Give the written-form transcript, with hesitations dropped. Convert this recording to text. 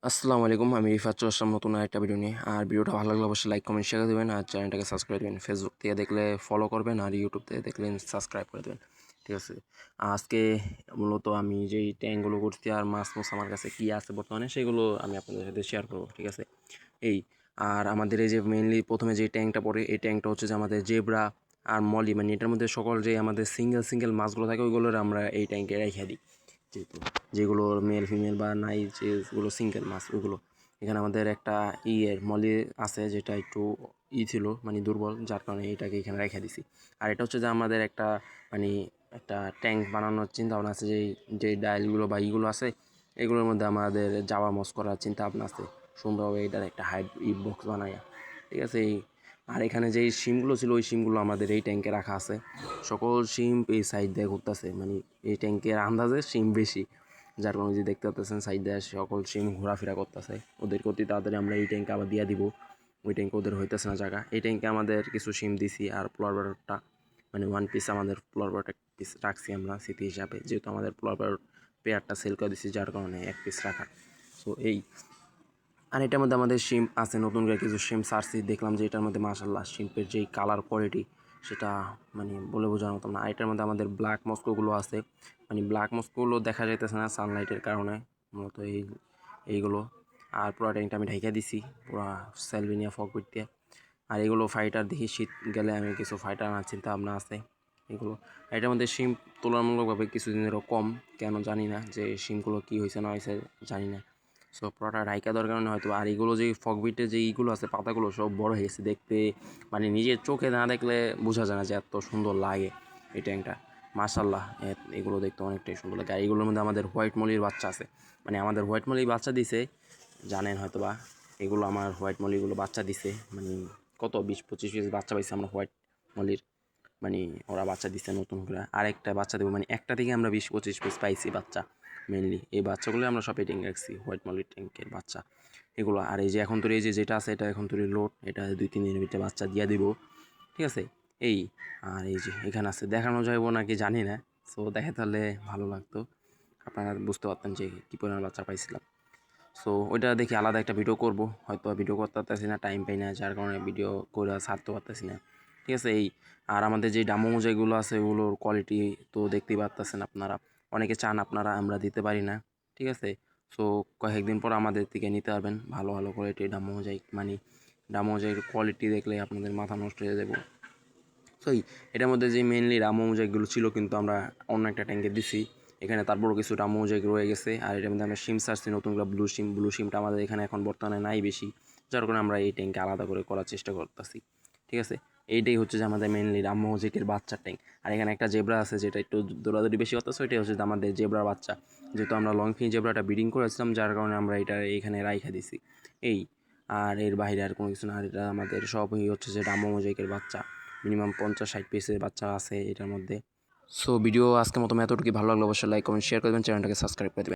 আসসালামু আলাইকুম, আমি রিফাত চলে আসলাম নতুন একটা ভিডিও নিয়ে। আর ভিডিওটা ভালো লাগলে অবশ্যই লাইক কমেন্ট শেয়ার দেবেন আর চ্যানেলটাকে সাবস্ক্রাইব দেবেন। ফেসবুক থেকে দেখলে ফলো করবেন আর ইউটিউব থেকে দেখলে সাবস্ক্রাইব করে দেবেন। ঠিক আছে, আজকে মূলত আমি যেই ট্যাঙ্কগুলো করছি আর মাছ আমার কাছে কী আছে বর্তমানে সেগুলো আমি আপনাদের সাথে শেয়ার করবো। ঠিক আছে, এই আর আমাদের এই যে মেইনলি প্রথমে যে ট্যাঙ্কটা পড়ে এই ট্যাঙ্কটা হচ্ছে যে আমাদের জেব্রা আর মলি, মানে এটার মধ্যে সকল যে আমাদের সিঙ্গেল সিঙ্গেল মাছগুলো থাকে ওইগুলোর আমরা এই ট্যাঙ্কে রেখে দিই। যেহেতু যেগুলো মেল ফিমেল বা নাই যেগুলো সিঙ্গেল মাছ ওগুলো এখানে আমাদের একটা মলি আছে যেটা একটু ছিল মানে দুর্বল, যার কারণে এটাকে এখানে রেখে দিছি। আর এটা হচ্ছে যে আমাদের একটা মানে একটা ট্যাঙ্ক বানানোর চিন্তা ভাবনা আছে, যে ডাইলগুলো বা ইগুলো আছে এগুলোর মধ্যে আমাদের জাবা মস করার চিন্তা ভাবনা আছে সুন্দরভাবে এটার একটা হাইড বক্স বানাইয়া। ঠিক আছে, আর এখানে যেই সিমগুলো ছিল ওই সিমগুলো আমাদের এই ট্যাঙ্কে রাখা আছে। সকল সিম এই সাইড দিয়ে ঘুরতেছে, মানে এই ট্যাঙ্কের আন্দাজে সিম বেশি, যার কারণে যে দেখতে পাচ্ছেন সাইড দিয়ে সকল সিম ঘোরাফেরা করতেছে। ওদেরকে অতি তাড়াতাড়ি আমরা এই ট্যাঙ্কে আবার দিয়ে দিব, ওই ট্যাঙ্কে ওদের হইতেছে না জায়গা। এই ট্যাঙ্কে আমাদের কিছু সিম দিছি আর প্লরবারটা মানে ওয়ান পিস আমাদের প্লরবার এক পিস রাখছি আমরা স্মৃতি হিসাবে, যেহেতু আমাদের প্লরবার পেয়ারটা সেল করে দিছি যার কারণে এক পিস রাখা। সো এই আর এটার মধ্যে আমাদের শিম্প আছে, নতুন করে কিছু শিম্প সারছি, দেখলাম যে এটার মধ্যে মাশাআল্লাহ শিম্পের যেই কালার কোয়ালিটি সেটা মানে বলে বোঝানোর মতো না। আর এটার মধ্যে আমাদের ব্ল্যাক মস্কোগুলো আছে, মানে ব্ল্যাক মস্কোগুলো দেখা যাইতেছে না সানলাইটের কারণে মূলত এইগুলো। আর পুরো ট্যাঙ্কটা আমি ঢাইকা দিছি পুরো সেলভিনিয়া ফকউইট দিয়ে। আর এগুলো ফাইটার দেখি শীত গেলে আমি কিছু ফাইটার আনার চিন্তা ভাবনা আছে এগুলো। এটার মধ্যে শিম তুলনামূলকভাবে কিছুদিনেরও কম, কেন জানি না, যে শিমগুলো কী হয়েছে না হয়েছে জানি না। সো পুরোটা রাইকা দেওয়ার কারণে হয়তো। আর এগুলো যে ফকবিটে যে এইগুলো আছে পাতাগুলো সব বড় হয়ে গেছে দেখতে, মানে নিজের চোখে না দেখলে বোঝা যায় না যে এত সুন্দর লাগে এই ট্যাঙ্কটা। মাশাল্লাহ, এগুলো দেখতে অনেকটাই সুন্দর লাগে। আর এগুলোর মধ্যে আমাদের হোয়াইট মলির বাচ্চা আছে, মানে আমাদের হোয়াইট মলির বাচ্চা দিছে, জানেন হয়তো বা। এগুলো আমার হোয়াইট মলিগুলো বাচ্চা দিছে, মানে কত 20-25 পিস বাচ্চা পাইছে আমরা হোয়াইট মলির, মানে ওরা বাচ্চা দিচ্ছে নতুন করে আরেকটা বাচ্চা দেবো, মানে একটা থেকে আমরা 20-25 পিস পাইছি বাচ্চা। মেনলি এই বাচ্চাগুলো আমরা সব ট্যাঙ্কে রাখছি, হোয়াইট মলির ট্যাঙ্কের বাচ্চা এগুলো। আর এই যে এখন তোর এই যেটা আছে এটা এখন তোর লোড, এটা 2-3 দিনের ভিতরে বাচ্চা দিয়ে দিব। ঠিক আছে, এই আর এই যে এখানে আছে, দেখানো যাইব নাকি জানি না। সো দেখে তাহলে ভালো লাগতো, আপনারা বুঝতে পারতেন যে কী পরিমাণ বাচ্চা পাইছিলাম। সো ওইটা দেখি আলাদা একটা ভিডিও করব, হয়তো ভিডিও করতে পারতেছি না, টাইম পাই না, যার কারণে ভিডিও করে ছাড়তে পারতেছি না। ঠিক আছে, এই আর আমাদের যে ডামো যেগুলো আছে ওগুলোর কোয়ালিটি তো দেখতেই পারতেছেন আপনারা, অনেকে চান আপনারা, আমরা দিতে পারি না। ঠিক আছে, সো কয়েকদিন পর আমাদের থেকে নিতে পারবেন ভালো ভালো কোয়ালিটির ডামো মোজাইক, মানে ডামো মোজাইকের কোয়ালিটি দেখলে আপনাদের মাথা নষ্ট হয়ে যাবে। সো এটার মধ্যে যে মেনলি রামো মোজাইকগুলো ছিল কিন্তু আমরা অন্য একটা ট্যাঙ্কে দিছি এখানে, তারপরও কিছু রামো মোজাইক রয়ে গেছে। আর এটার মধ্যে আমরা সিম সারছি নতুন করে ব্লু সিমটা আমাদের এখানে এখন বর্তমানে নাই বেশি, যার কারণে আমরা এই ট্যাঙ্কে আলাদা করে করার চেষ্টা করতেছি। ঠিক আছে, এইটাই হচ্ছে যে আমাদের মেনলি রামো মোজাইকের বাচ্চার ট্যাঙ্ক। আর এখানে একটা জেব্রা আছে যেটা একটু দৌড়াদৌড়ি বেশি করতেছে, ওইটাই হচ্ছে আমাদের জেব্রার বাচ্চা, যেহেতু আমরা লং ফিন জেব্রাটা ব্রিডিং করেছিলাম যার কারণে আমরা এটা এখানে রাইখা দিছি। এই আর এর বাইরে আর কোনো কিছু না। আর এটা আমাদের সবই হচ্ছে যে রামো মোজাইকের বাচ্চা, মিনিমাম 50-60 পিসের বাচ্চা আছে এটার মধ্যে। সো ভিডিও আজকের মতো এতটুকু, ভালো লাগলো অবশ্যই লাইক কমেন্ট শেয়ার করবেন, চ্যানেলটাকে সাবস্ক্রাইব করে দেবেন।